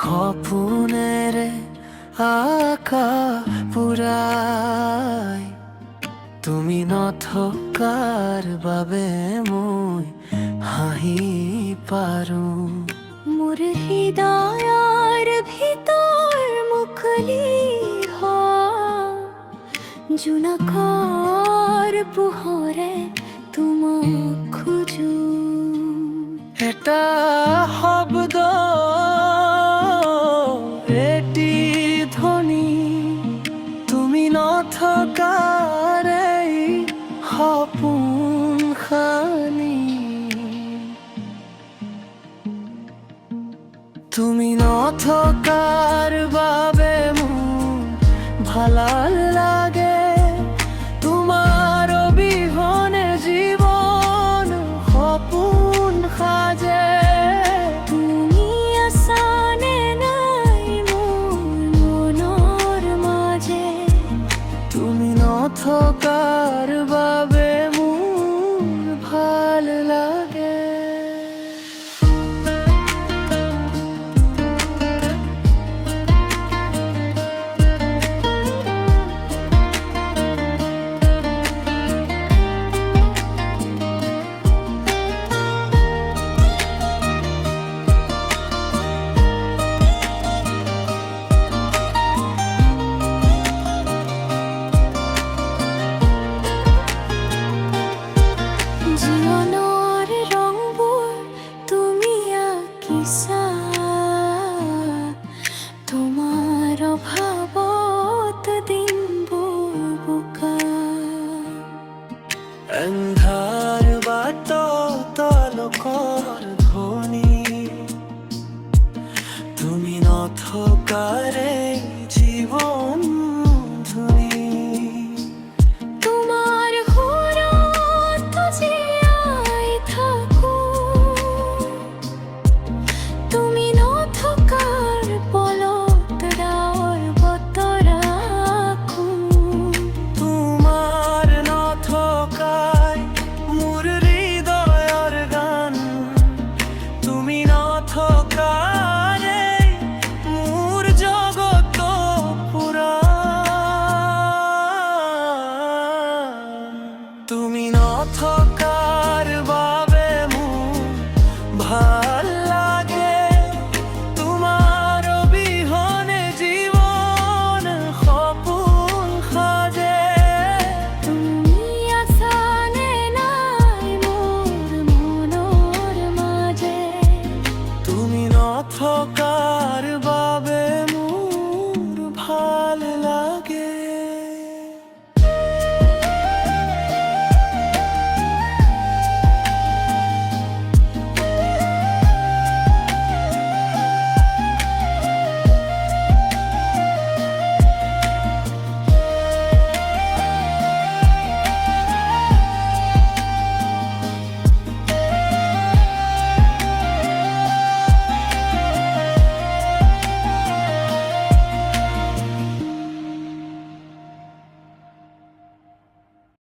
সপোনেৰে আকাশ পুৰাই তুমি নথকাৰ বাবে মই হাঁহি পাৰো। মোৰ হৃদয়ৰ ভিতৰ মুকলি জোনাকৰ পোহৰে তোমাক খোজো। এটা শব্দ, এটি ধ্বনি, তুমি নথকাৰ এই সপোন খানি। তুমি নথকাৰ বাবে মোৰ ভাল লাগে। তোমাৰ অবিহনে জীৱন সপোন সাজে। তুমি আছানে নাই মোৰ মনৰ মাজে। তুমি নথকাৰ বাবে মোৰ ভাল লাগে। জীৱনৰ ৰংবোৰ তুমি আঁকিছা, তোমাৰ অভাৱত দিনবোৰ বোকা। এন্ধাৰ বাটত আলোকৰ ধ্বনি, তুমি নথকাৰে জীৱন ধুনি। তোমাৰ সুৰত জীয়াই থাকো, তুমি নথকাৰ পলত ডাৱৰ বতৰা। তোমাৰ নথকাই মোৰ হৃদয়ৰ গান, তুমি নথকাৰে মোৰ জগত পুৰা। তুমি নথকাৰ বাবে মোৰ ভাল লাগে। তোমাৰ অবিহনে জীৱন সপোন সাজে। তুমি আছানে নাই মোৰ মনৰ মাজে। তুমি নথকা